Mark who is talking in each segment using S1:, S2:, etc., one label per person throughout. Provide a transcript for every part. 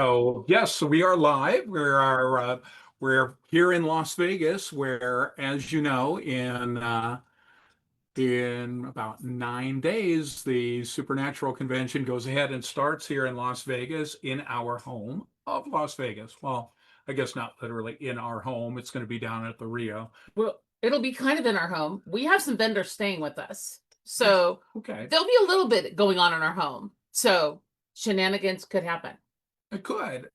S1: So yes, so we are live. We're here in Las Vegas, where, as you know, in about 9 days, the Supernatural Convention goes ahead and starts here in Las Vegas, in our home of Las Vegas. Well, I guess not literally in our home. It's going to be down at the Rio.
S2: Well, it'll be kind of in our home. We have some vendors staying with us. So
S1: Okay,
S2: there'll be a little bit going on in our home. So shenanigans could happen.
S1: it could.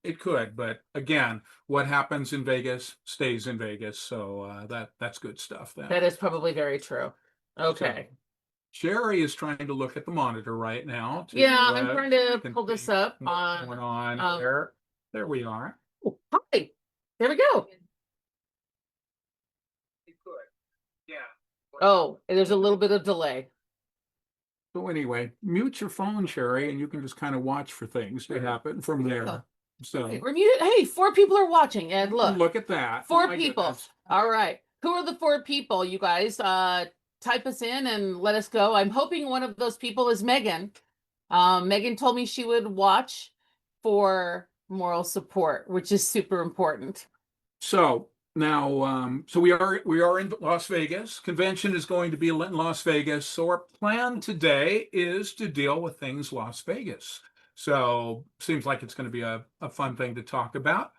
S1: It could, but again, what happens in Vegas stays in Vegas. So that's good stuff then.
S2: That is probably very true. Okay.
S1: So, Sherry is trying to look at the monitor right now.
S2: Yeah, I'm trying to
S1: can
S2: pull this
S1: see
S2: up
S1: what's
S2: on
S1: going on
S2: um,
S1: there. There we are.
S2: oh, hi. There we go.
S1: Yeah.
S2: Oh, there's a little bit of delay.
S1: So anyway, mute your phone, Sherry, and you can just kind of watch for things to happen from there. So
S2: Okay, we're muted. Hey, 4 people are watching, and
S1: look at that.
S2: 4
S1: My
S2: people.
S1: goodness.
S2: All right. Who are the 4 people, you guys? Type us in and let us go. I'm hoping one of those people is Megan. Megan told me she would watch for moral support, which is super important.
S1: So now, so we are in Las Vegas. Convention is going to be in Las Vegas. So our plan today is to deal with things Las Vegas. So seems like it's going to be a fun thing to talk about.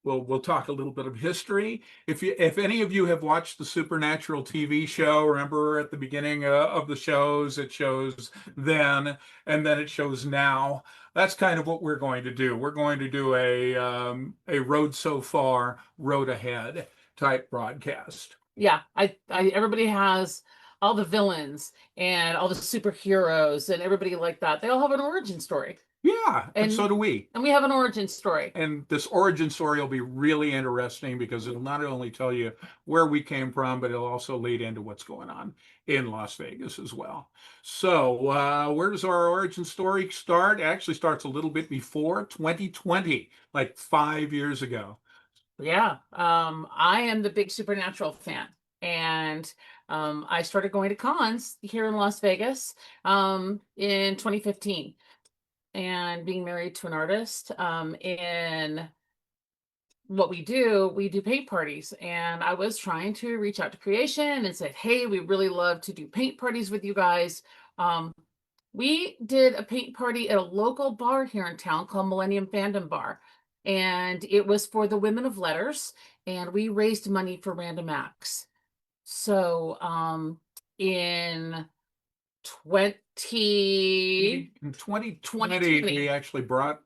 S1: We'll talk a little bit of history. If any of you have watched the Supernatural TV show, remember at the beginning of the shows, it shows then and then it shows now. That's kind of what we're going to do. We're going to do a road so far, road ahead type broadcast.
S2: Yeah, everybody has all the villains and all the superheroes and everybody like that. They all have an origin story.
S1: Yeah, and so do we.
S2: And we have an origin story.
S1: And this origin story will be really interesting because it'll not only tell you where we came from, but it'll also lead into what's going on in Las Vegas as well. So where does our origin story start? It actually starts a little bit before 2020, like 5 years ago.
S2: Yeah, I am the big Supernatural fan, and I started going to cons here in Las Vegas in 2015. And being married to an artist, in what we do paint parties. And I was trying to reach out to creation and said, hey, we really love to do paint parties with you guys. We did a paint party at a local bar here in town called Millennium Fandom Bar. And it was for the Women of Letters, and we raised money for Random Acts. So in
S1: 2020, we actually brought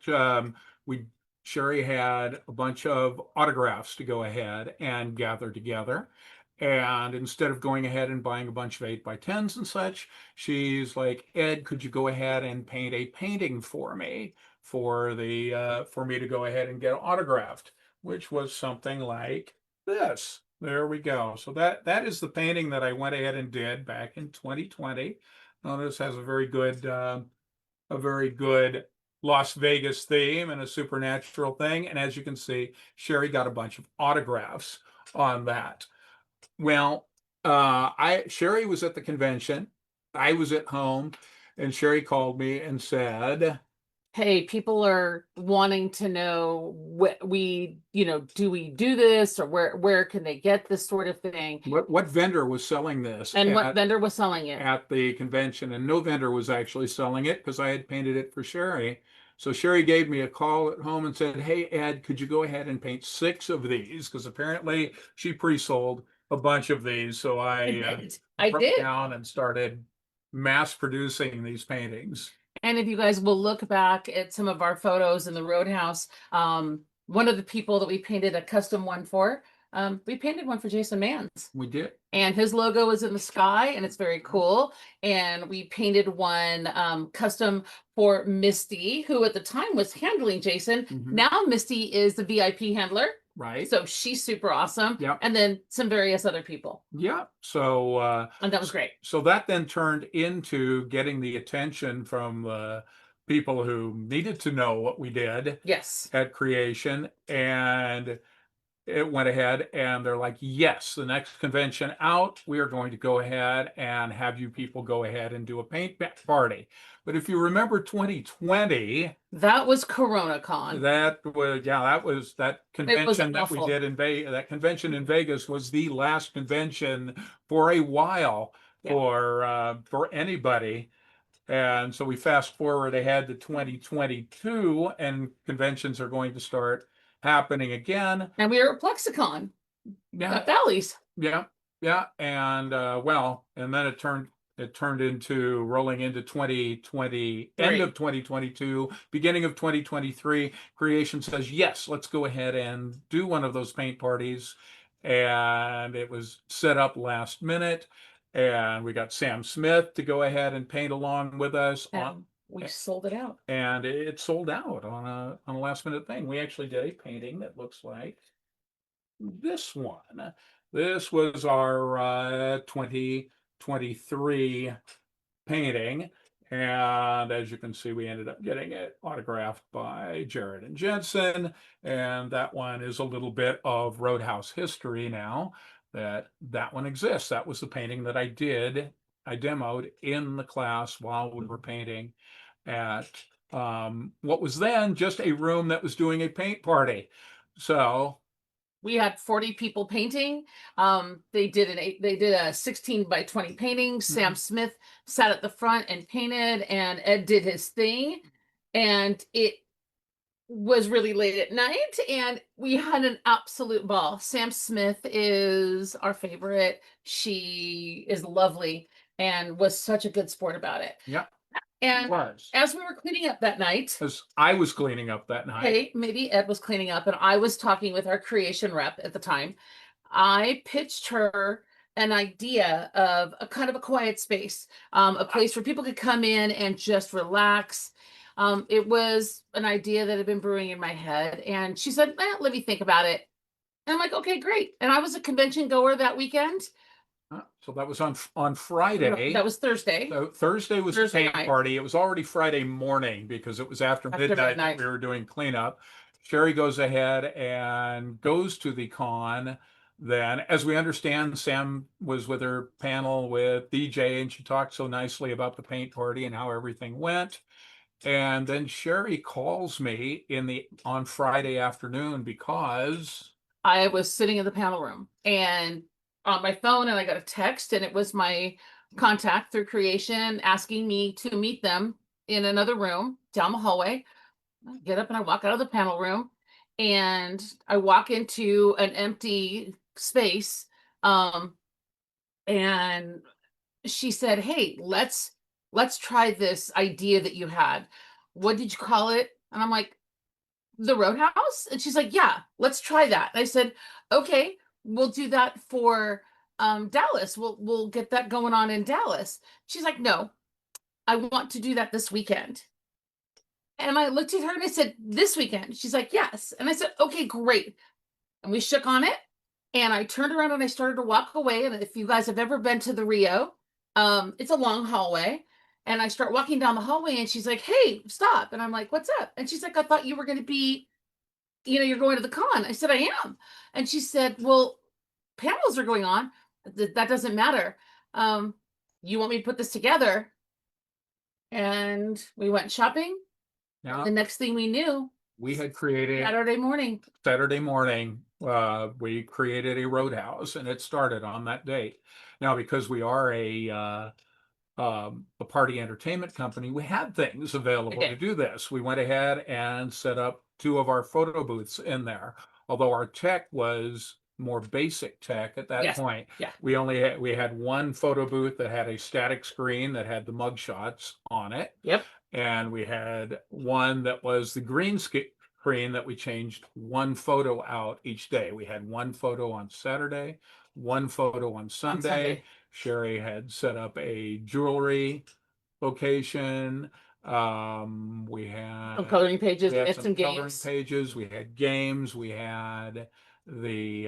S1: Sherry had a bunch of autographs to go ahead and gather together. And instead of going ahead and buying a bunch of 8x10s and such, she's like, Ed, could you go ahead and paint a painting for me for me to go ahead and get autographed, which was something like this. There we go. So that is the painting that I went ahead and did back in 2020. This has a very good Las Vegas theme and a supernatural thing. And as you can see, Sherry got a bunch of autographs on that. Well, Sherry was at the convention. I was at home, and Sherry called me and said,
S2: hey, people are wanting to know what do we do this, or where can they get this sort of thing?
S1: What vendor was selling this?
S2: And what vendor was selling it?
S1: At the convention, and no vendor was actually selling it because I had painted it for Sherry. So Sherry gave me a call at home and said, hey, Ed, could you go ahead and paint 6 of these? Because apparently she pre-sold a bunch of these. So I broke down and started mass producing these paintings.
S2: And if you guys will look back at some of our photos in the Roadhouse, one of the people that we painted a custom one for, we painted one for Jason Mans.
S1: We did.
S2: And his logo is in the sky, and it's very cool. And we painted one custom for Misty, who at the time was handling Jason. Now Misty is the VIP handler.
S1: Right.
S2: So she's super awesome.
S1: Yeah.
S2: And then some various other people.
S1: Yeah. So
S2: and that was great.
S1: So that then turned into getting the attention from the people who needed to know what we did.
S2: Yes.
S1: At creation. And it went ahead and they're like, yes, the next convention out, we are going to go ahead and have you people go ahead and do a paint party. But if you remember 2020,
S2: That was CoronaCon.
S1: that was, yeah, that was that
S2: It was
S1: convention that we
S2: awful.
S1: did in Vegas. That convention in Vegas was the last convention for a while
S2: Yeah.
S1: for anybody. And so we fast forward ahead to 2022, and conventions are going to start happening again.
S2: And we were at Plexicon
S1: Yeah,
S2: at Bally's.
S1: yeah, yeah. And well, and then it turned into rolling into 2020, end of 2022, beginning of 2023. Creation says, yes, let's go ahead and do one of those paint parties. And it was set up last minute. And we got Sam Smith to go ahead and paint along with us
S2: And we sold it out.
S1: and it sold out on a last minute thing. We actually did a painting that looks like this one. This was our 2023 painting. And as you can see, we ended up getting it autographed by Jared and Jensen. And that one is a little bit of Roadhouse history now that one exists. That was the painting that I demoed in the class while we were painting at what was then just a room that was doing a paint party. So
S2: we had 40 people painting. They did a 16 by 20 painting. Sam Smith sat at the front and painted, and Ed did his thing. And it was really late at night, and we had an absolute ball. Sam Smith is our favorite. She is lovely and was such a good sport about it.
S1: yeah,
S2: And
S1: was.
S2: as we were cleaning up that night,
S1: As I was cleaning up that night.
S2: hey, maybe Ed was cleaning up and I was talking with our creation rep at the time. I pitched her an idea of a kind of a quiet space, a place where people could come in and just relax. It was an idea that had been brewing in my head, and she said, let me think about it. And I'm like, okay, great. And I was a convention goer that weekend.
S1: So that was on Friday.
S2: That was Thursday.
S1: So Thursday was the
S2: Thursday
S1: paint
S2: night.
S1: party. It was already Friday morning because it was after midnight that we were doing cleanup. Sherry goes ahead and goes to the con. Then, as we understand, Sam was with her panel with DJ, and she talked so nicely about the paint party and how everything went. And then Sherry calls me on Friday afternoon because
S2: I was sitting in the panel room and on my phone, and I got a text, and it was my contact through creation asking me to meet them in another room down the hallway. I get up and I walk out of the panel room, and I walk into an empty space. And she said, hey, let's try this idea that you had. What did you call it? And I'm like, the Roadhouse? And she's like, yeah, let's try that. And I said, okay, we'll do that for Dallas. We'll get that going on in Dallas. She's like, no, I want to do that this weekend. And I looked at her and I said, this weekend? She's like, yes. And I said, okay, great. And we shook on it. And I turned around and I started to walk away. And if you guys have ever been to the Rio, it's a long hallway. And I start walking down the hallway, and she's like, hey, stop. And I'm like, what's up? And she's like, I thought you were going to be, you're going to the con. I said, I am. And she said, well, panels are going on. That doesn't matter. You want me to put this together? And we went shopping.
S1: Yeah.
S2: The next thing we knew,
S1: we had created
S2: Saturday morning,
S1: we created a Roadhouse, and it started on that date. Now, because we are a party entertainment company, we had things available to do this. We went ahead and set up 2 of our photo booths in there. Although our tech was more basic tech at that point.
S2: Yeah.
S1: We had 1 photo booth that had a static screen that had the mug shots on it.
S2: Yep.
S1: And we had one that was the green screen that we changed 1 photo out each day. We had 1 photo on Saturday, 1 photo on Sunday. Sherry had set up a jewelry location. We had
S2: some coloring pages,
S1: we had
S2: some
S1: coloring
S2: games.
S1: pages. We had games. We had the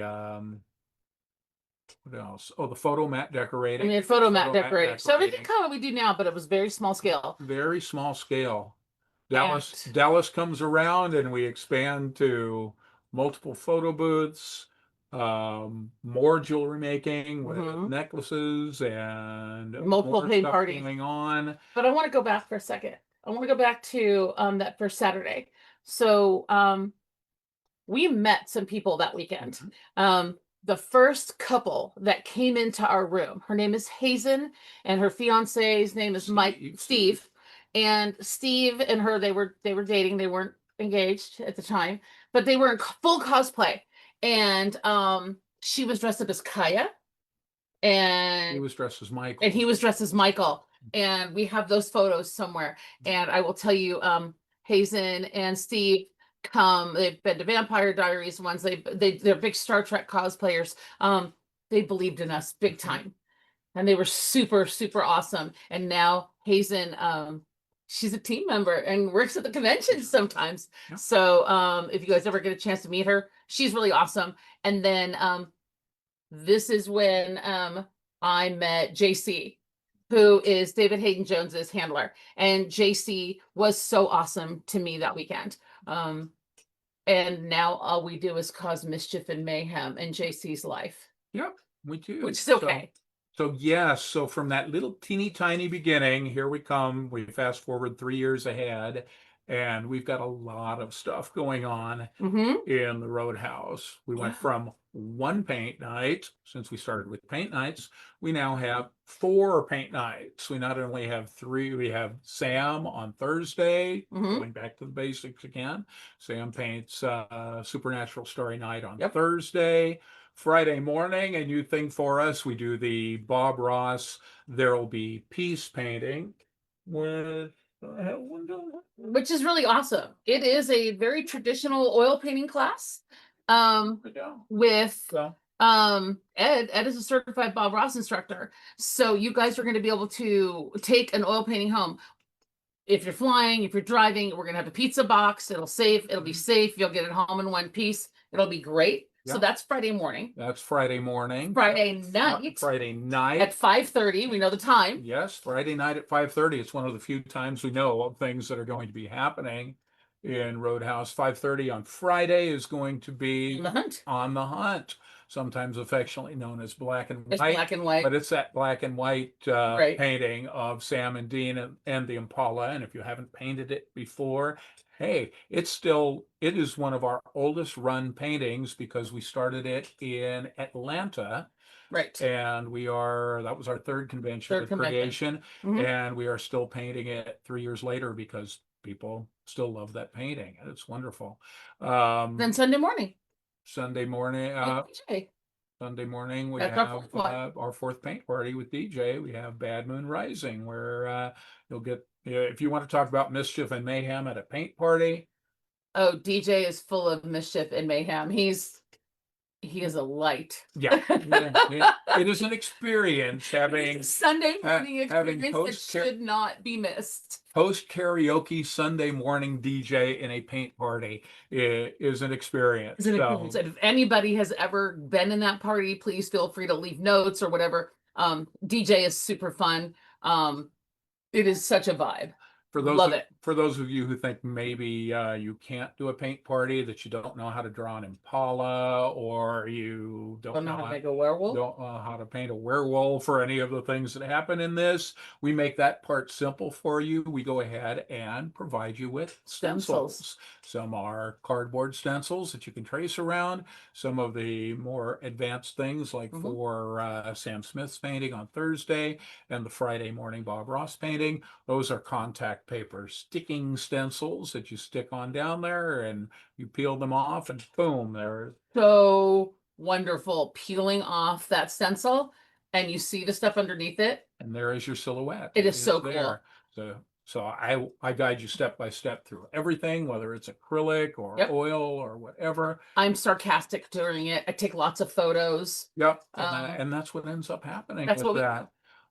S1: what else? Oh, the photo mat decorating.
S2: We had photo mat decorating. So everything kind of what we do now, but it was very small scale.
S1: Very small scale. Dallas comes around, and we expand to multiple photo booths. more jewelry making with
S2: Mhm.
S1: necklaces and
S2: Multiple
S1: more
S2: paid
S1: stuff
S2: parties.
S1: going on.
S2: But I want to go back for a second. I want to go back to that first Saturday. So we met some people that weekend.
S1: Mhm.
S2: The first couple that came into our room, her name is Hazen, and her fiance's name is Steve. And Steve and her, they were dating. They weren't engaged at the time, but they were in full cosplay. And she was dressed up as Kaya,
S1: He
S2: and
S1: was dressed as Michael.
S2: and he was dressed as Michael. And we have those photos somewhere. And I will tell you, Hazen and Steve they've been to Vampire Diaries once. They're big Star Trek cosplayers. They believed in us big time. And they were super, super awesome. And now Hazen, she's a team member and works at the convention sometimes.
S1: Yeah.
S2: So if you guys ever get a chance to meet her, she's really awesome. And then this is when I met JC, who is David Hayden Jones's handler. And JC was so awesome to me that weekend. And now all we do is cause mischief and mayhem in JC's life.
S1: Yep, we do.
S2: Which is okay.
S1: So yes, so from that little teeny tiny beginning, here we come. We fast forward 3 years ahead, and we've got a lot of stuff going on in the Roadhouse. We went from one paint night, since we started with paint nights, we now have 4 paint nights. We not only have 3, we have Sam on Thursday, going back to the basics again. Sam paints Supernatural Story Night on Thursday. Friday morning, a new thing for us. We do the Bob Ross There'll Be Peace painting with
S2: which is really awesome. It is a very traditional oil painting class. With Ed. Ed is a certified Bob Ross instructor. So you guys are going to be able to take an oil painting home. If you're flying, if you're driving, we're going to have a pizza box. It'll be safe. You'll get it home in one piece. It'll be great. So that's Friday morning.
S1: That's Friday morning.
S2: Friday night.
S1: Friday night.
S2: At 5:30. We know the time.
S1: Yes, Friday night at 5:30. It's one of the few times we know of things that are going to be happening in Roadhouse. 5:30 on Friday is going to be
S2: On the Hunt.
S1: On the Hunt, sometimes affectionately known as Black and White.
S2: It's black and white.
S1: But it's that black and white
S2: Right.
S1: painting of Sam and Dean and the Impala. And if you haven't painted it before, hey, it is one of our oldest run paintings because we started it in Atlanta.
S2: Right.
S1: And that was our third convention with creation. And we are still painting it 3 years later because people still love that painting. And it's wonderful.
S2: Then Sunday morning.
S1: Sunday morning,
S2: DJ.
S1: Sunday morning, we
S2: That's
S1: have our 4th paint party with DJ. We have Bad Moon Rising, where you'll get, if you want to talk about mischief and mayhem at a paint party.
S2: Oh, DJ is full of mischief and mayhem. He is a light.
S1: Yeah, it is an experience having
S2: Sunday morning experience that should not be missed.
S1: Post karaoke Sunday morning DJ in a paint party is an experience.
S2: And if anybody has ever been in that party, please feel free to leave notes or whatever. DJ is super fun. It is such a vibe.
S1: For those of you who think maybe you can't do a paint party, that you don't know how to draw an Impala, or you don't know how to make a werewolf, don't know how to paint a werewolf, or any of the things that happen in this, we make that part simple for you. We go ahead and provide you with stencils. Some are cardboard stencils that you can trace around. Some of the more advanced things, like for Sam Smith's painting on Thursday and the Friday morning Bob Ross painting, those are contact paper sticking stencils that you stick on down there, and you peel them off, and boom, they're
S2: so wonderful. Peeling off that stencil and you see the stuff underneath it,
S1: and there is your silhouette.
S2: It is so cool.
S1: So I guide you step by step through everything, whether it's acrylic or oil or whatever.
S2: I'm sarcastic during it. I take lots of photos.
S1: And that's what ends up happening with that.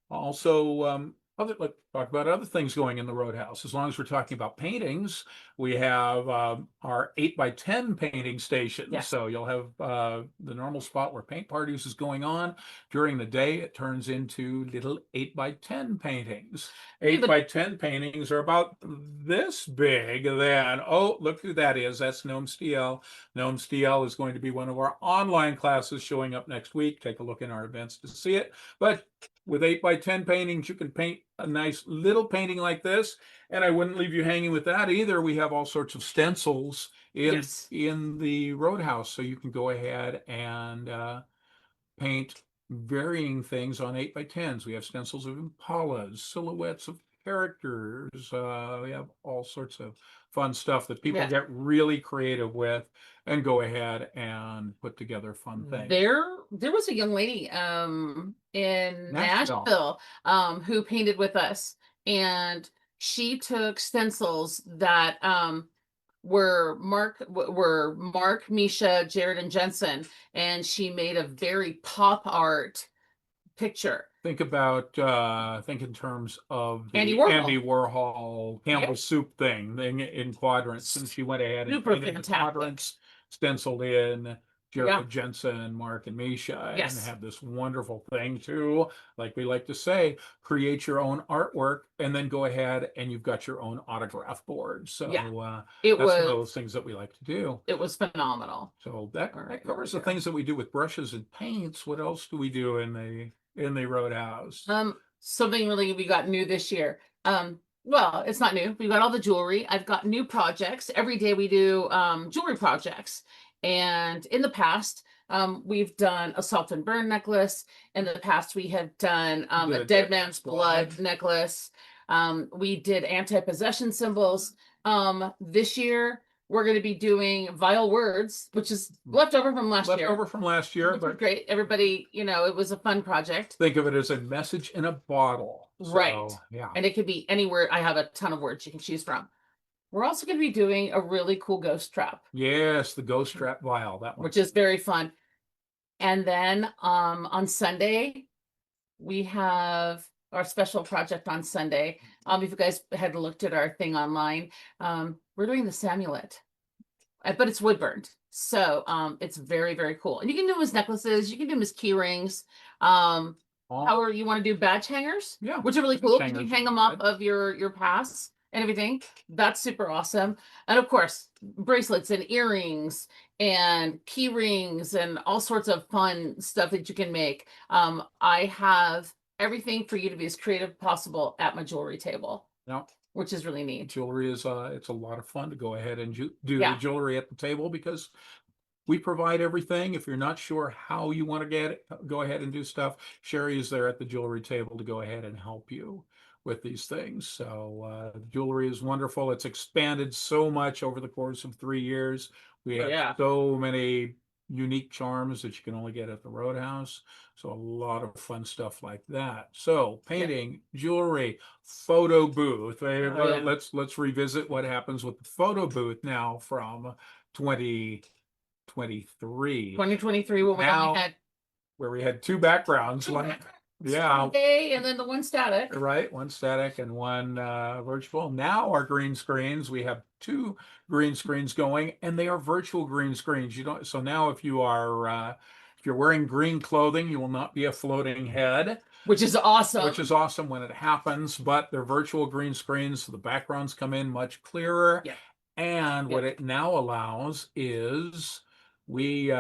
S1: Also, let's talk about other things going in the Roadhouse. As long as we're talking about paintings, we have our 8x10 painting station.
S2: Yes.
S1: So you'll have the normal spot where paint parties is going on. During the day, it turns into little 8x10 paintings.
S2: Yeah,
S1: 8x10 paintings are about this big. Then, oh, look who that is. That's Gnome Stiel. Gnome Stiel is going to be one of our online classes showing up next week. Take a look in our events to see it. But with 8x10 paintings, you can paint a nice little painting like this. And I wouldn't leave you hanging with that either. We have all sorts of stencils
S2: Yes.
S1: in the Roadhouse. So you can go ahead and paint varying things on 8x10s. We have stencils of impalas, silhouettes of characters. We have all sorts of fun stuff that people
S2: Yeah.
S1: get really creative with and go ahead and put together fun things.
S2: There was a young lady in
S1: Nashville.
S2: Nashville who painted with us, and she took stencils that were Mark, Misha, Jared, and Jensen, and she made a very pop art picture.
S1: Think in terms of the
S2: Andy Warhol.
S1: Campbell
S2: Yep.
S1: soup thing in quadrants, and she went ahead and
S2: Super
S1: painted the
S2: fantastic.
S1: quadrants, stenciled in Jared
S2: Yeah.
S1: Jensen, Mark, and Misha, and
S2: Yes.
S1: have this wonderful thing too. Like we like to say, create your own artwork, and then go ahead and you've got your own autograph board. So
S2: Yeah.
S1: that's one of those things that we like to do.
S2: It was phenomenal.
S1: So that
S2: Right,
S1: covers the
S2: here.
S1: things that we do with brushes and paints. What else do we do in the Roadhouse?
S2: Something really we got new this year. Well, it's not new. We got all the jewelry. I've got new projects. Every day we do jewelry projects. And in the past, we've done a salt and burn necklace. In the past, we have done a dead man's blood necklace. We did anti-possession symbols. This year, we're going to be doing vile words, which is leftover from last year.
S1: Leftover from last year,
S2: Which was
S1: but
S2: great. Everybody, it was a fun project.
S1: think of it as a message in a bottle.
S2: Right.
S1: So, yeah.
S2: And it could be anywhere. I have a ton of words you can choose from. We're also going to be doing a really cool ghost trap.
S1: Yes, the ghost trap vial, that one.
S2: Which is very fun. And then on Sunday, we have our special project on Sunday. If you guys had looked at our thing online, we're doing the Samulet. But it's wood burned. So it's very, very cool. And you can do them as necklaces, you can do them as key rings. However, you want to do badge hangers, which are really cool. You can hang them up of your pass and everything. That's super awesome. And of course, bracelets and earrings and key rings and all sorts of fun stuff that you can make. I have everything for you to be as creative as possible at my jewelry table.
S1: Yeah.
S2: Which is really neat.
S1: Jewelry is it's a lot of fun to go ahead and do the jewelry at the table, because we provide everything. If you're not sure how you want to get it, go ahead and do stuff. Sherry is there at the jewelry table to go ahead and help you with these things. So jewelry is wonderful. It's expanded so much over the course of 3 years. We have so many unique charms that you can only get at the Roadhouse. So a lot of fun stuff like that. So painting, jewelry, photo booth. Let's revisit what happens with the photo booth now from 2023.
S2: 2023,
S1: where we had two backgrounds.
S2: Day and then the one static.
S1: Right, one static and one virtual. Now our green screens, we have two green screens going, and they are virtual green screens. So now if you're wearing green clothing, you will not be a floating head.
S2: Which is awesome.
S1: Which is awesome when it happens, but they're virtual green screens, so the backgrounds come in much clearer.
S2: Yeah.
S1: And what it now allows is we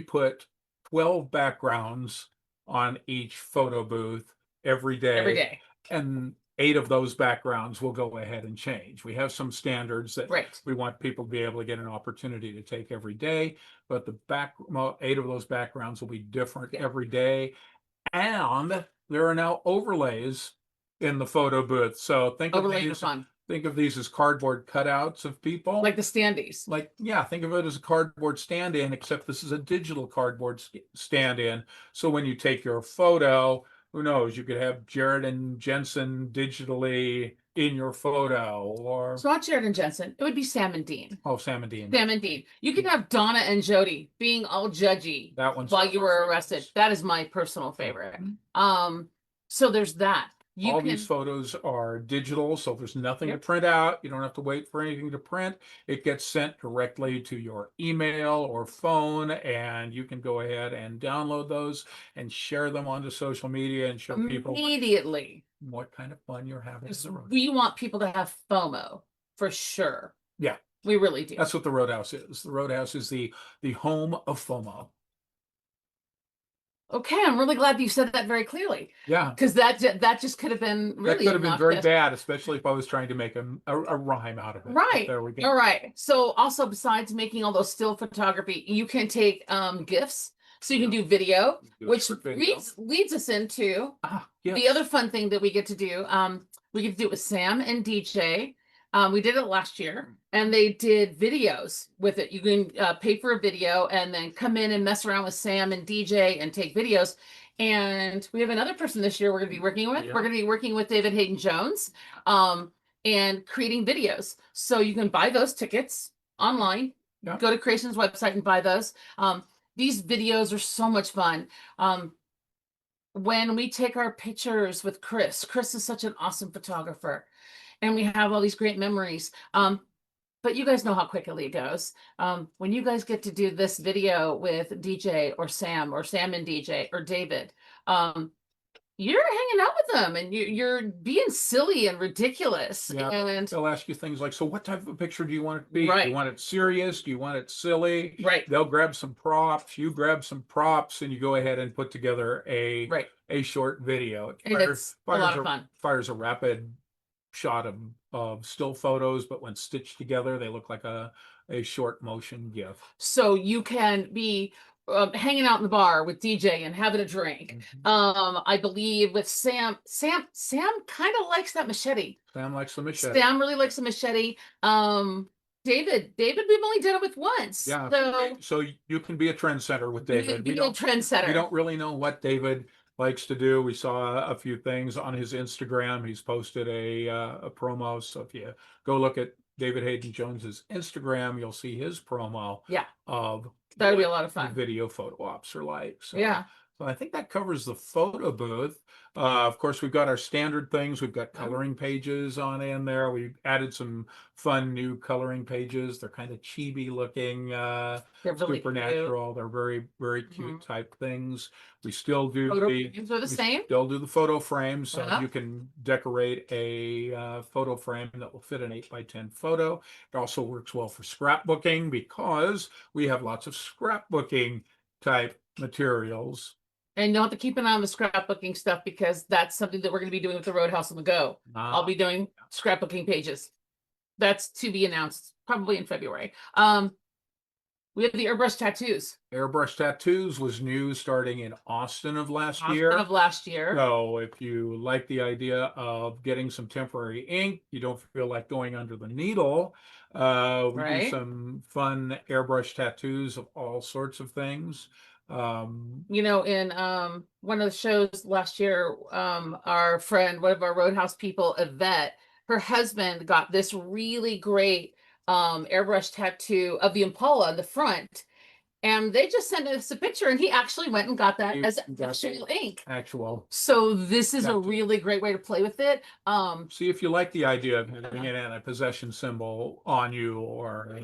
S1: put 12 backgrounds on each photo booth every day.
S2: Every day.
S1: And 8 of those backgrounds will go ahead and change. We have some standards that we want people to be able to get an opportunity to take every day, but 8 of those backgrounds will be different every day. And there are now overlays in the photo booth. So think of these as cardboard cutouts of people.
S2: Like the standees.
S1: Think of it as a cardboard stand-in, except this is a digital cardboard stand-in. So when you take your photo, who knows, you could have Jared and Jensen digitally in your photo, or
S2: it's not Jared and Jensen. It would be Sam and Dean.
S1: Oh, Sam and Dean.
S2: Sam and Dean. You could have Donna and Jody being all judgy
S1: while
S2: you were arrested. That is my personal favorite. So there's that. You
S1: All these
S2: can,
S1: photos are digital, so there's nothing to
S2: Yep.
S1: print out. You don't have to wait for anything to print. It gets sent directly to your email or phone, and you can go ahead and download those and share them onto social media and show people
S2: immediately,
S1: what kind of fun you're having.
S2: because we want people to have FOMO for sure.
S1: Yeah,
S2: We really do.
S1: that's what the Roadhouse is. The Roadhouse is the home of FOMO.
S2: Okay, I'm really glad you said that very clearly,
S1: Yeah,
S2: because that just could have been
S1: that
S2: really
S1: could have been very
S2: obnoxious.
S1: bad, especially if I was trying to make a rhyme out of it. But
S2: Right.
S1: there we go.
S2: All right. So also besides making all those still photography, you can take GIFs. So you can do video,
S1: Do a
S2: which
S1: short video.
S2: leads us into
S1: Yes.
S2: the other fun thing that we get to do. We get to do it with Sam and DJ. We did it last year, and they did videos with it. You can pay for a video and then come in and mess around with Sam and DJ and take videos. And we have another person this year we're going to be working with.
S1: Yeah.
S2: We're going to be working with David Hayden Jones. And creating videos. So you can buy those tickets online.
S1: Yeah.
S2: Go to Creation's website and buy those. These videos are so much fun. When we take our pictures with Chris is such an awesome photographer, and we have all these great memories. But you guys know how quickly it goes. When you guys get to do this video with DJ or Sam and DJ or David, you're hanging out with them and you're being silly and ridiculous.
S1: Yeah,
S2: And
S1: they'll ask you things like, so what type of picture do you want it to be? Do
S2: Right.
S1: you want it serious? Do you want it silly?
S2: Right.
S1: They'll grab some props, you grab some props, and you go ahead and put together a short video.
S2: And it's a lot of fun.
S1: Fires a rapid shot of still photos, but when stitched together, they look like a short motion GIF.
S2: So you can be hanging out in the bar with DJ and having a drink. I believe with Sam kind of likes that machete.
S1: Sam likes the machete.
S2: Sam really likes the machete. David, we've only done it with once.
S1: Yeah. So you can be a trendsetter with David.
S2: Be a trendsetter.
S1: We don't really know what David likes to do. We saw a few things on his Instagram. He's posted a promo. So if you go look at David Hayden Jones's Instagram, you'll see his promo.
S2: Yeah.
S1: Of
S2: That'll be a lot of fun.
S1: Video photo ops are like. So,
S2: yeah.
S1: So I think that covers the photo booth. Of course, we've got our standard things. We've got coloring pages on in there. We've added some fun new coloring pages. They're kind of chibi looking,
S2: They're really
S1: supernatural. They're very, very cute type things. We still do
S2: Photo frames are the same.
S1: Still do the photo frames, so you can decorate a photo frame that will fit an 8x10 photo. It also works well for scrapbooking because we have lots of scrapbooking type materials.
S2: And you'll have to keep an eye on the scrapbooking stuff because that's something that we're going to be doing with the Roadhouse on the Go. I'll be doing scrapbooking pages. That's to be announced probably in February. We have the airbrush tattoos.
S1: Airbrush tattoos was new starting in Austin of last year. So if you like the idea of getting some temporary ink, you don't feel like going under the needle, we do some fun airbrush tattoos of all sorts of things.
S2: You know, in one of the shows last year, our friend, one of our Roadhouse people, Yvette, her husband got this really great airbrush tattoo of the Impala on the front, and they just sent us a picture, and he actually went and got that as actual ink. So this is a really great way to play with it.
S1: See if you like the idea of having it in a possession symbol on you, or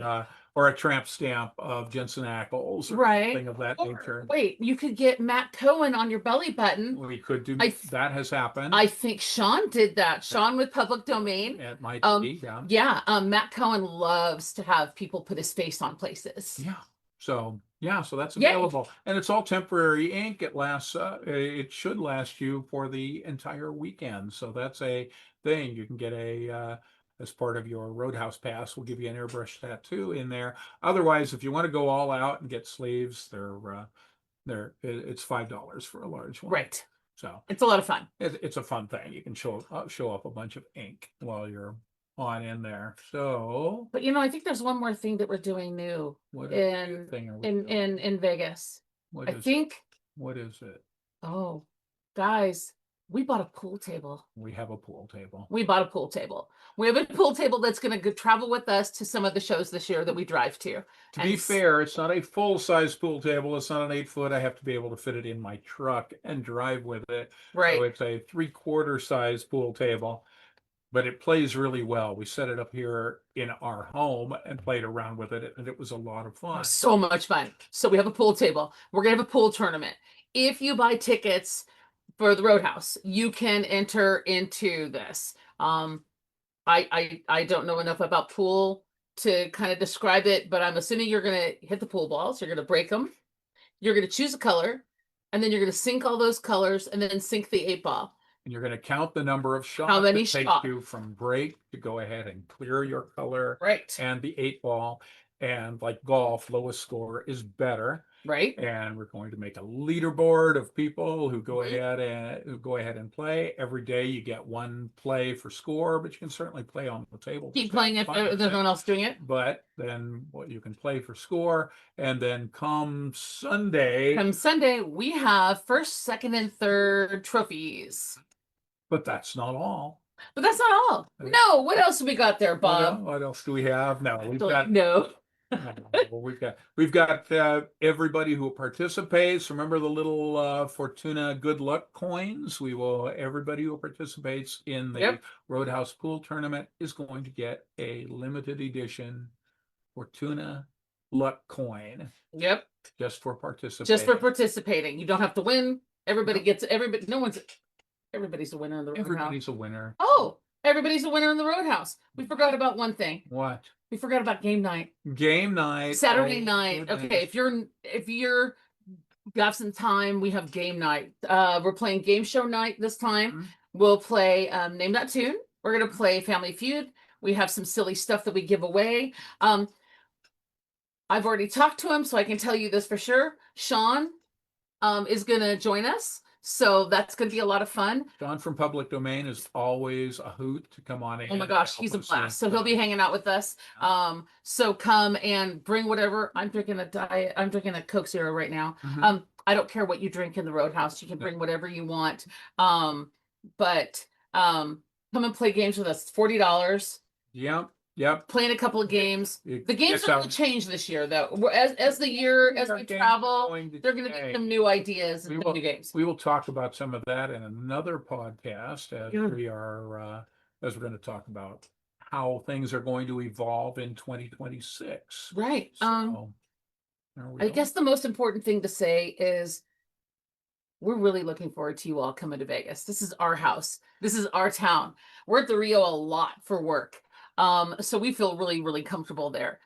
S1: a tramp stamp of Jensen Ackles, or something of that nature.
S2: Wait, you could get Matt Cohen on your belly button.
S1: We could do that. Has happened.
S2: I think Sean did that. Sean with Public Domain.
S1: It might be,
S2: yeah. Matt Cohen loves to have people put his face on places.
S1: Yeah. So that's available, and it's all temporary ink. It lasts. It should last you for the entire weekend. So that's a thing. You can get as part of your Roadhouse pass. We'll give you an airbrush tattoo in there. Otherwise, if you want to go all out and get sleeves, it's $5 for a large one.
S2: Right.
S1: So
S2: it's a lot of fun.
S1: It's a fun thing. You can show up a bunch of ink while you're on in there. So,
S2: but I think there's one more thing that we're doing new in Vegas. What is it?
S1: Oh,
S2: guys, We bought a pool table.
S1: We have a pool table.
S2: We bought a pool table. We have a pool table that's going to travel with us to some of the shows this year that we drive to.
S1: To be fair, it's not a full-size pool table. It's not an 8 foot. I have to be able to fit it in my truck and drive with it.
S2: Right.
S1: So it's a 3/4 size pool table, but it plays really well. We set it up here in our home and played around with it, and it was a lot of fun.
S2: So much fun. So we have a pool table. We're going to have a pool tournament. If you buy tickets for the Roadhouse, you can enter into this. I don't know enough about pool to kind of describe it, but I'm assuming you're going to hit the pool balls, you're going to break them, you're going to choose a color, and then you're going to sink all those colors and then sink the 8 ball.
S1: And you're going to count the number of shots
S2: How many
S1: it takes
S2: shots?
S1: you from break to go ahead and clear your color.
S2: Right.
S1: And the 8 ball. And like golf, lowest score is better.
S2: Right.
S1: And we're going to make a leaderboard of people who go
S2: Mhm.
S1: ahead and play. Every day you get one play for score, but you can certainly play on the table.
S2: Keep playing if there's no one else doing it.
S1: But then what you can play for score, and then come Sunday,
S2: we have first, second, and third trophies.
S1: but that's not all.
S2: But that's not all. No, what else have we got there, Bob?
S1: What else do we have? No, we've got
S2: no.
S1: we've got everybody who participates. Remember the little Fortuna good luck coins? Everybody who participates in the
S2: Yep.
S1: Roadhouse pool tournament is going to get a limited edition Fortuna luck coin.
S2: Yep.
S1: Just for participating.
S2: Just for participating. You don't have to win. Everybody gets everybody. Everybody's a winner in the Roadhouse.
S1: Everybody's a winner.
S2: Oh, everybody's a winner in the Roadhouse. We forgot about one thing.
S1: What?
S2: We forgot about game night.
S1: Game night.
S2: Saturday night. Okay, if you have some time, we have game night. We're playing game show night this time.
S1: Mhm.
S2: We'll play Name That Tune. We're gonna play Family Feud. We have some silly stuff that we give away. I've already talked to him, so I can tell you this for sure. Sean is gonna join us. So that's going to be a lot of fun.
S1: John from Public Domain is always a hoot to come on in.
S2: Oh my gosh, he's a blast. So he'll be hanging out with us. So come and bring whatever. I'm drinking a Coke Zero right now.
S1: Mhm.
S2: I don't care what you drink in the Roadhouse. You can bring whatever you want. But come and play games with us. It's $40.
S1: Yep.
S2: Playing a couple of games.
S1: It
S2: The games
S1: gets
S2: are going
S1: out-
S2: to change this year, though. As we travel, they're going to get
S1: change.
S2: some new ideas
S1: We
S2: and
S1: will-
S2: new games.
S1: We will talk about some of that in another podcast as
S2: Yeah.
S1: we're going to talk about how things are going to evolve in 2026.
S2: Right.
S1: So, there we
S2: I
S1: go.
S2: guess the most important thing to say is we're really looking forward to you all coming to Vegas. This is our house. This is our town. We're at the Rio a lot for work. So we feel really, really comfortable there.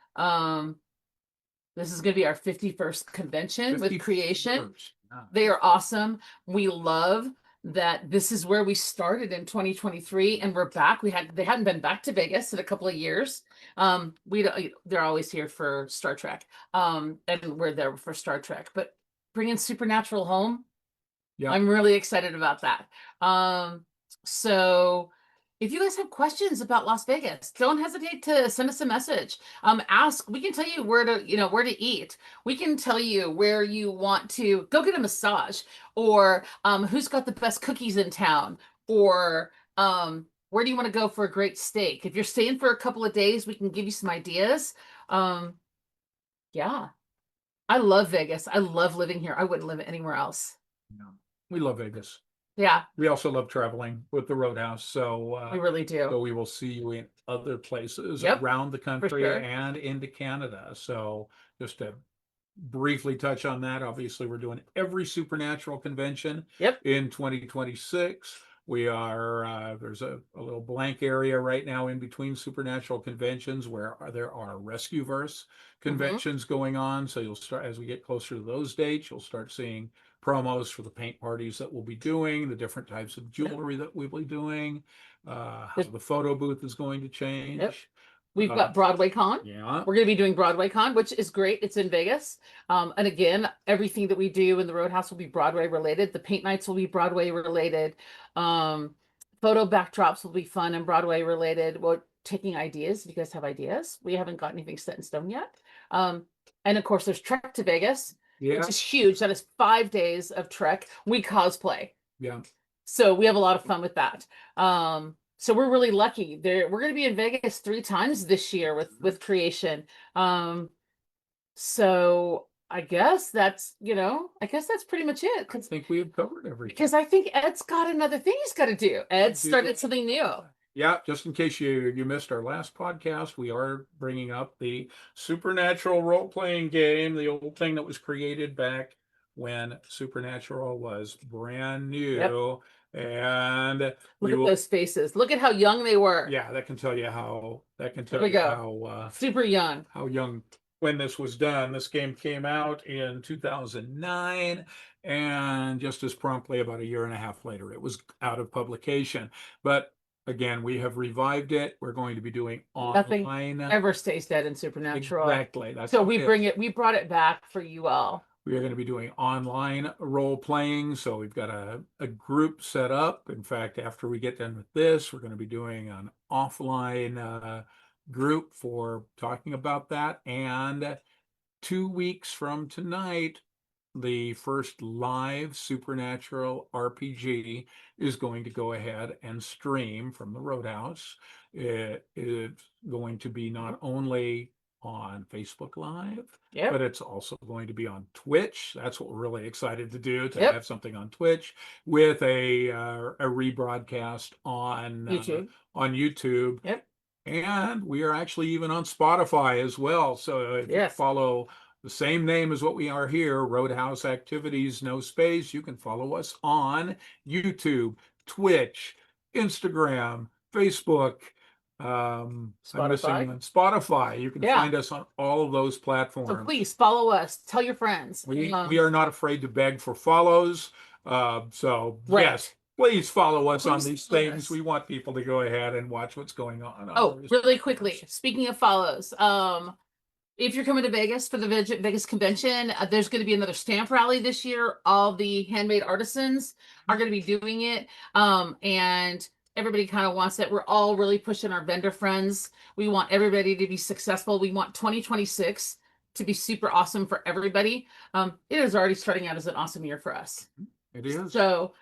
S2: This is going to be our 51st convention with Creation.
S1: 51st. Yeah.
S2: They are awesome. We love that this is where we started in 2023 and we're back. They hadn't been back to Vegas in a couple of years. They're always here for Star Trek. And we're there for Star Trek, but bringing Supernatural home.
S1: Yeah.
S2: I'm really excited about that. So if you guys have questions about Las Vegas, don't hesitate to send us a message. Ask. We can tell you where to eat. We can tell you where you want to go get a massage, or who's got the best cookies in town, or where do you want to go for a great steak? If you're staying for a couple of days, we can give you some ideas. Yeah, I love Vegas. I love living here. I wouldn't live anywhere else.
S1: Yeah. We love Vegas.
S2: Yeah,
S1: We also love traveling with the Roadhouse. So
S2: we really do.
S1: So we will see you in other places
S2: Yep,
S1: around the country
S2: sure.
S1: and into Canada. So just to briefly touch on that, obviously we're doing every Supernatural convention
S2: Yep.
S1: in 2026. We are there's a little blank area right now in between Supernatural conventions where there are Rescueverse conventions going on. So you'll start, as we get closer to those dates, you'll start seeing promos for the paint parties that we'll be doing, the different types of jewelry that we'll be doing, how the photo booth is going to change.
S2: Yep. We've got Broadway Con.
S1: Yeah.
S2: We're going to be doing Broadway Con, which is great. It's in Vegas. And again, everything that we do in the Roadhouse will be Broadway related. The paint nights will be Broadway related. Photo backdrops will be fun and Broadway related. We're taking ideas. If you guys have ideas, we haven't got anything set in stone yet. And of course, there's Trek to Vegas,
S1: Yeah.
S2: which is huge. That is 5 days of Trek. We cosplay.
S1: Yeah.
S2: So we have a lot of fun with that. So we're really lucky. We're going to be in Vegas 3 times this year with creation. So I guess that's, I guess that's pretty much it.
S1: I think we have covered everything.
S2: Because I think Ed's got another thing he's got to do. Ed started something new.
S1: Yeah, just in case you missed our last podcast, we are bringing up the Supernatural role-playing game, the old thing that was created back when Supernatural was brand new. And
S2: look at those faces. Look at how young they were.
S1: Yeah, that can tell you how
S2: super young.
S1: How young when this was done. This game came out in 2009, and just as promptly, about a year and a half later, it was out of publication. But again, we have revived it. We're going to be doing online.
S2: Nothing ever stays dead in Supernatural.
S1: Exactly.
S2: So we brought it back for you all.
S1: We are going to be doing online role playing. So we've got a group set up. In fact, after we get done with this, we're going to be doing an offline group for talking about that. And 2 weeks from tonight, the first live Supernatural RPG is going to go ahead and stream from the Roadhouse. It is going to be not only on Facebook Live, but it's also going to be on Twitch. That's what we're really excited to do, to have something on Twitch with a rebroadcast on YouTube. And we are actually even on Spotify as well. So if you follow the same name as what we are here, Roadhouse Activities, no space, you can follow us on YouTube, Twitch, Instagram, Facebook, Spotify. You can find us on all of those platforms.
S2: So please follow us. Tell your friends.
S1: We are not afraid to beg for follows. Yes, please follow us on these things. We want people to go ahead and watch what's going on.
S2: Really quickly, speaking of follows, if you're coming to Vegas for the Vegas convention, there's going to be another stamp rally this year. All the handmade artisans are going to be doing it. And everybody kind of wants it. We're all really pushing our vendor friends. We want everybody to be successful. We want 2026 to be super awesome for everybody. It is already starting out as an awesome year for us.
S1: It is.
S2: So,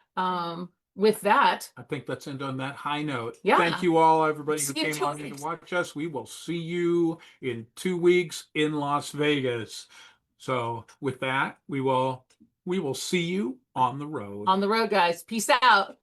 S2: with that,
S1: I think let's end on that high note.
S2: Yeah.
S1: Thank you all, everybody who came on here to watch us. We will see you in 2 weeks in Las Vegas. So with that, we will see you on the road.
S2: On the road, guys. Peace out.